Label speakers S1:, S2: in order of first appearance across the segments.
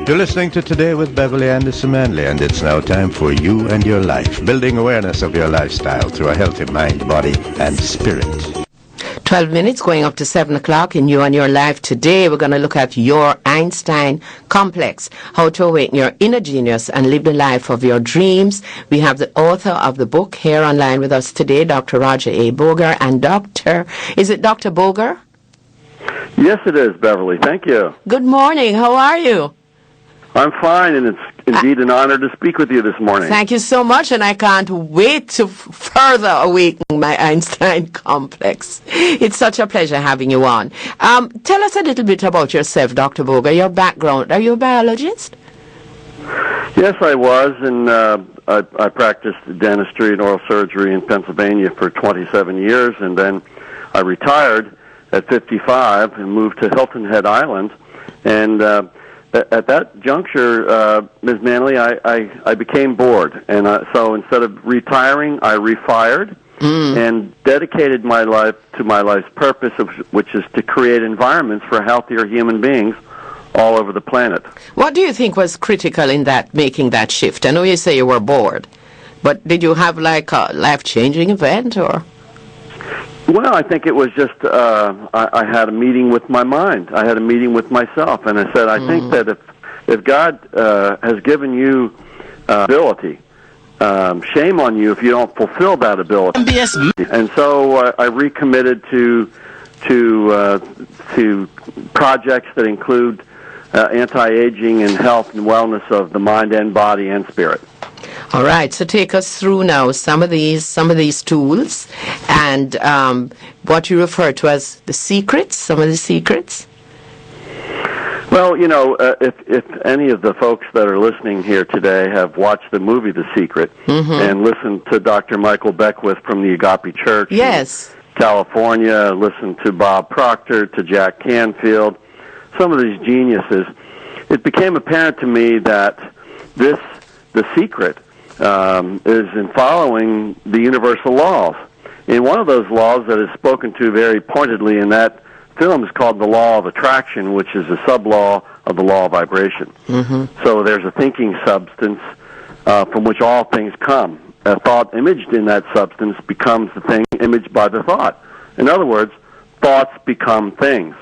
S1: You're listening to Today with Beverly Manley, and it's now time for You and Your Life, building awareness of your lifestyle through a healthy mind, body, and spirit.
S2: 12 minutes going up to 7 o'clock in You and Your Life. Today we're going to look at your Einstein complex, how to awaken your inner genius and live the life of your dreams. We have the author of the book here online with us today, Dr. Roger A. Boger. And is it Dr. Boger?
S3: Yes, it is, Beverly. Thank you.
S2: Good morning. How are you?
S3: I'm fine, and it's indeed an honor to speak with you this morning.
S2: Thank you so much, and I can't wait to further awaken my Einstein complex. It's such a pleasure having you on. Tell us a little bit about yourself, Dr. Boger, your background. Are you a biologist?
S3: Yes, I was, and I practiced dentistry and oral surgery in Pennsylvania for 27 years, and then I retired at 55 and moved to Hilton Head Island, and at that juncture, Ms. Manley, I became bored, and so instead of retiring, I refired and dedicated my life to my life's purpose, which is to create environments for healthier human beings all over the planet.
S2: What do you think was critical in that, making that shift? I know you say you were bored, but did you have like a life-changing event, or?
S3: Well, I think it was just I had a meeting with my mind. I had a meeting with myself, and I said, I think that if God has given you ability, shame on you if you don't fulfill that ability. And so I recommitted to projects that include anti-aging and health and wellness of the mind and body and spirit.
S2: All right, so take us through now some of these tools and what you refer to as the secrets, some of the secrets.
S3: Well, you know, if any of the folks that are listening here today have watched the movie The Secret and listened to Dr. Michael Beckwith from the Agape Church in California, listened to Bob Proctor, to Jack Canfield, some of these geniuses, it became apparent to me that The Secret is in following the universal laws. And one of those laws that is spoken to very pointedly in that film is called the law of attraction, which is a sub-law of the law of vibration. So there's a thinking substance from which all things come. A thought imaged in that substance becomes the thing imaged by the thought. In other words, thoughts become things.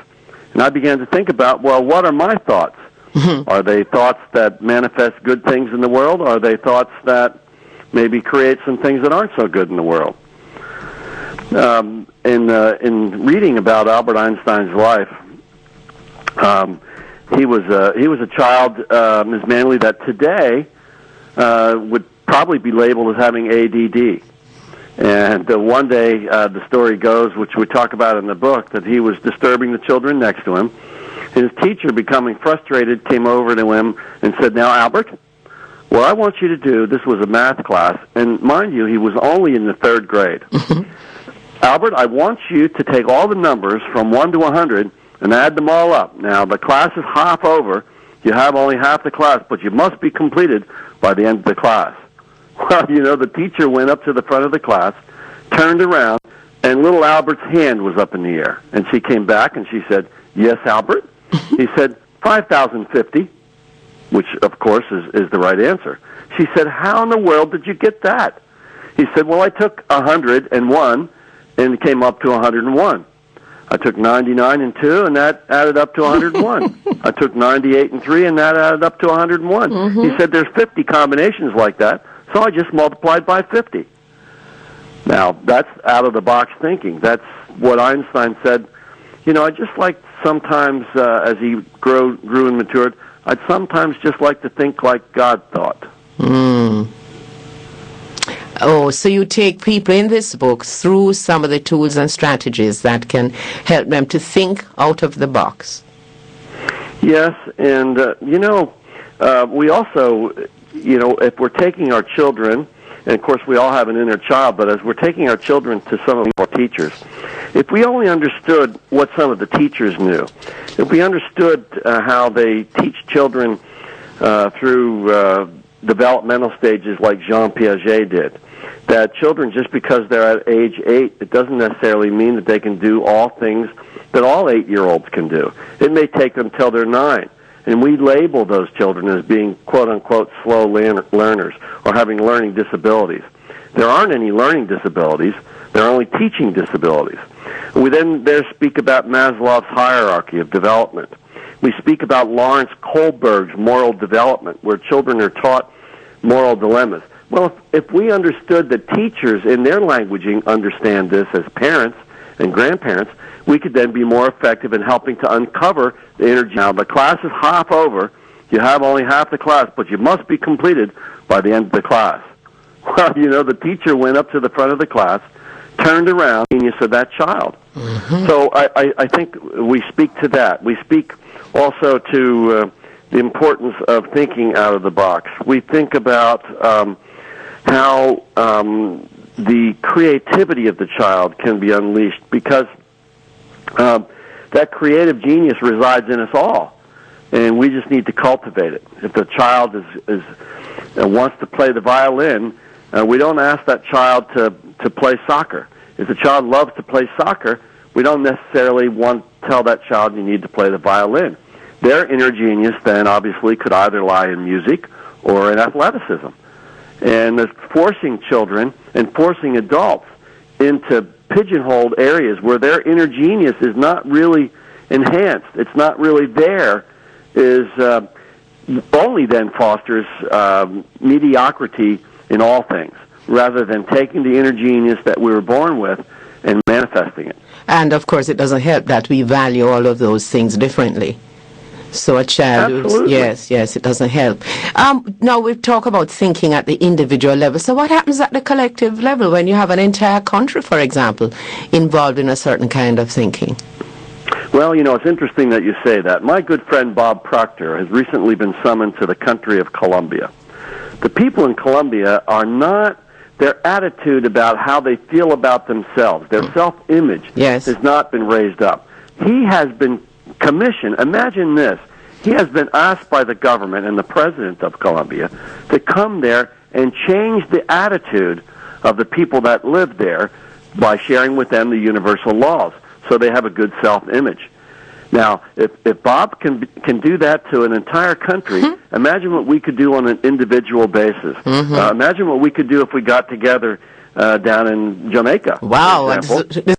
S3: And I began to think about, well, what are my thoughts? Are they thoughts that manifest good things in the world? Or are they thoughts that maybe create some things that aren't so good in the world? In reading about Albert Einstein's life, he was a child, Ms. Manley, that today would probably be labeled as having ADD. And one day, the story goes, which we talk about in the book, that he was disturbing the children next to him. His teacher, becoming frustrated, came over to him and said, "Now, Albert, what I want you to do," this was a math class, and mind you, he was only in the 3rd grade. "Albert, I want you to take all the numbers from 1 to 100 and add them all up. Now, the class is half over. You have only half the class, but you must be completed by the end of the class." Well, you know, the teacher went up to the front of the class, turned around, and little Albert's hand was up in the air. And she came back and she said, "Yes, Albert?" He said, 5,050, which, of course, is the right answer. She said, "How in the world did you get that?" He said, "Well, I took 101 and it came up to 101. I took 99 and 2, and that added up to 101. I took 98 and 3, and that added up to 101. He said, "There's 50 combinations like that, so I just multiplied by 50. Now, that's out-of-the-box thinking. That's what Einstein said. You know, I just like sometimes, as he grew and matured, I'd sometimes just like to think like God thought.
S2: Oh, so you take people in this book through some of the tools and strategies that can help them to think out of the box.
S3: Yes, and, we also, if we're taking our children, and of course we all have an inner child, but as we're taking our children to some of our teachers, if we only understood what some of the teachers knew, if we understood how they teach children through developmental stages like Jean Piaget did, that children, just because they're at age 8, it doesn't necessarily mean that they can do all things that all 8-year-olds can do. It may take them till they're 9. and we label those children as being quote-unquote slow learners or having learning disabilities. There aren't any learning disabilities. There are only teaching disabilities. We then there speak about Maslow's hierarchy of development. We speak about Lawrence Kohlberg's moral development, where children are taught moral dilemmas. Well, if we understood that teachers in their languaging understand this as parents and grandparents, we could then be more effective in helping to uncover the energy. Now, the class is half over. You have only half the class, but you must be completed by the end of the class. Well, the teacher went up to the front of the class, turned around, and you said that child. Mm-hmm. So I think we speak to that. We speak also to the importance of thinking out of the box. We think about how the creativity of the child can be unleashed, because that creative genius resides in us all, and we just need to cultivate it. If the child wants to play the violin, we don't ask that child to play soccer. If the child loves to play soccer, we don't necessarily want to tell that child you need to play the violin. Their inner genius then obviously could either lie in music or in athleticism. And forcing children and forcing adults into pigeonholed areas where their inner genius is not really enhanced, it's not really there, is only then fosters mediocrity in all things, rather than taking the inner genius that we were born with and manifesting it.
S2: And, of course, it doesn't help that we value all of those things differently. So a child, yes, it doesn't help. Now we've talked about thinking at the individual level. So what happens at the collective level when you have an entire country, for example, involved in a certain kind of thinking?
S3: Well, it's interesting that you say that. My good friend Bob Proctor has recently been summoned to the country of Colombia. The people in Colombia are not, their attitude about how they feel about themselves, their self-image has not been raised up. He has been commissioned, imagine this, he has been asked by the government and the president of Colombia to come there and change the attitude of the people that live there by sharing with them the universal laws so they have a good self-image. Now, if Bob can do that to an entire country, imagine what we could do on an individual basis. Imagine what we could do if we got together down in Jamaica.
S2: Wow, this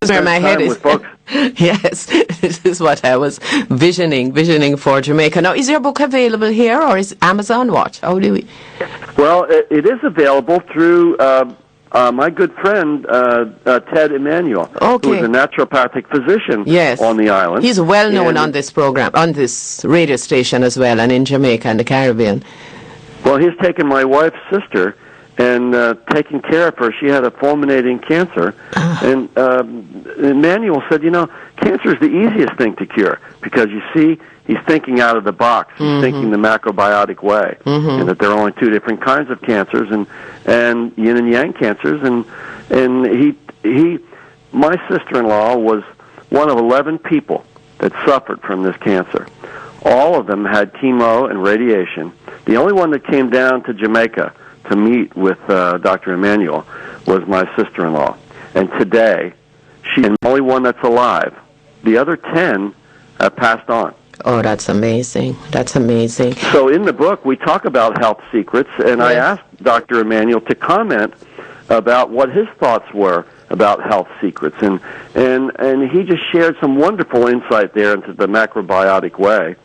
S2: is where my head is. Yes, this is what I was visioning for Jamaica. Now, is your book available here, or is Amazon what? How do we?
S3: Well, it is available through my good friend Ted Emanuel, who is a naturopathic physician on the island.
S2: He's well known on this program, on this radio station as well, and in Jamaica and the Caribbean.
S3: Well, he's taken my wife's sister and taking care of her. She had a fulminating cancer, and Emmanuel said, cancer is the easiest thing to cure, because you see, he's thinking out of the box. He's thinking the macrobiotic way, and that there are only two different kinds of cancers, and yin and yang cancers, and he my sister-in-law was one of 11 people that suffered from this cancer. All of them had chemo and radiation. The only one that came down to Jamaica to meet with Dr. Emanuel was my sister-in-law. And today, she's the only one that's alive. The other 10 have passed on.
S2: Oh, that's amazing. That's amazing.
S3: So in the book, we talk about health secrets, and I asked Dr. Emanuel to comment about what his thoughts were about health secrets. And he just shared some wonderful insight there into the macrobiotic way.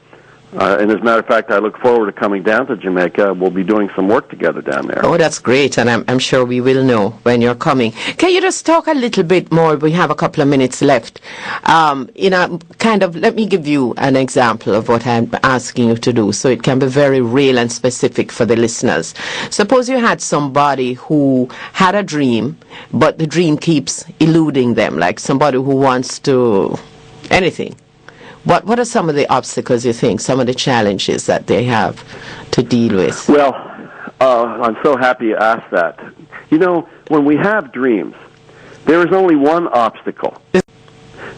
S3: And as a matter of fact, I look forward to coming down to Jamaica. We'll be doing some work together down there.
S2: Oh, that's great, and I'm sure we will know when you're coming. Can you just talk a little bit more? We have a couple of minutes left. Let me give you an example of what I'm asking you to do, so it can be very real and specific for the listeners. Suppose you had somebody who had a dream, but the dream keeps eluding them, like somebody who wants to anything. What are some of the obstacles, you think, some of the challenges that they have to deal with?
S3: Well, I'm so happy you asked that. When we have dreams, there is only one obstacle.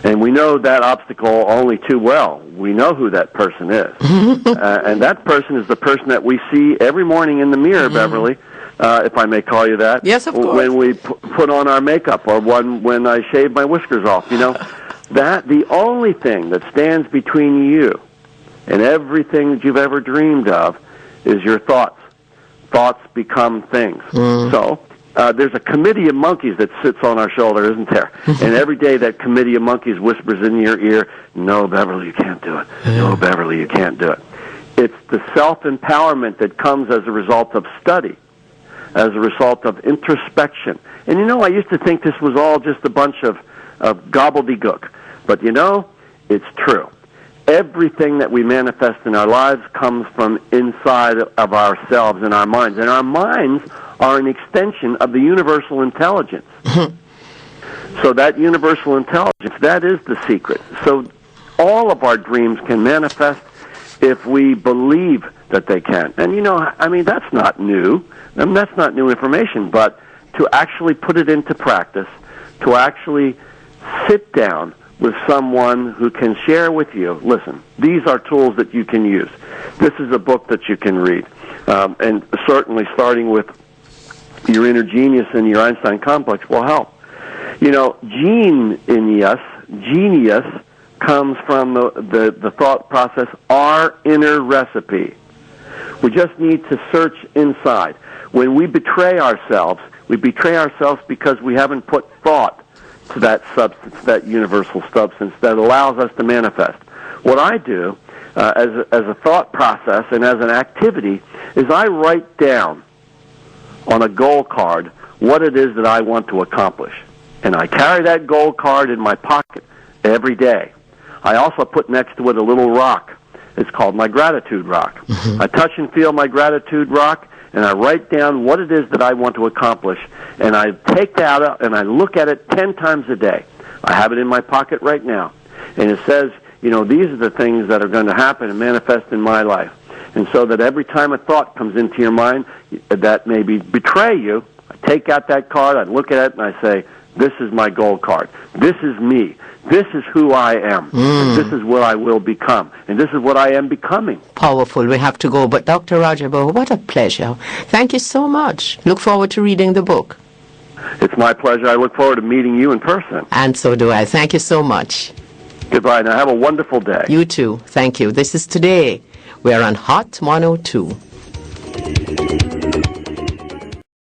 S3: And we know that obstacle only too well. We know who that person is. And that person is the person that we see every morning in the mirror, Beverly, if I may call you that.
S2: Yes, of course.
S3: When we put on our makeup, or when I shave my whiskers off, that the only thing that stands between you And everything that you've ever dreamed of is your thoughts. Thoughts become things. So there's a committee of monkeys that sits on our shoulder, isn't there? And every day that committee of monkeys whispers in your ear, no, Beverly, you can't do it. No, Beverly, you can't do it. It's the self-empowerment that comes as a result of study, as a result of introspection. And you know, I used to think this was all just a bunch of gobbledygook. But you know, it's true. Everything that we manifest in our lives comes from inside of ourselves and our minds. And our minds are an extension of the universal intelligence. So that universal intelligence, that is the secret. So all of our dreams can manifest if we believe that they can. And you know, I mean, that's not new. I mean, that's not new information. But to actually put it into practice, to actually sit down with someone who can share with you, listen, these are tools that you can use. This is a book that you can read. And certainly starting with your inner genius and your Einstein complex will help. You know, genius comes from the thought process, our inner recipe. We just need to search inside. When we betray ourselves because we haven't put thought to that substance, that universal substance that allows us to manifest. What I do as a thought process and as an activity is I write down on a goal card what it is that I want to accomplish. And I carry that goal card in my pocket every day. I also put next to it a little rock. It's called my gratitude rock. I touch and feel my gratitude rock, and I write down what it is that I want to accomplish, and I take that out and I look at it 10 times a day. I have it in my pocket right now, and it says, you know, these are the things that are going to happen and manifest in my life. And so that every time a thought comes into your mind that maybe betray you, I take out that card, I look at it, and I say, this is my goal card. This is me. This is who I am. And this is what I will become. And this is what I am becoming.
S2: Powerful. We have to go. But Dr. Roger Boger, what a pleasure. Thank you so much. Look forward to reading the book.
S3: It's my pleasure. I look forward to meeting you in person.
S2: And so do I. Thank you so much.
S3: Goodbye. Now have a wonderful day.
S2: You too. Thank you. This is Today. We're on Hot 102.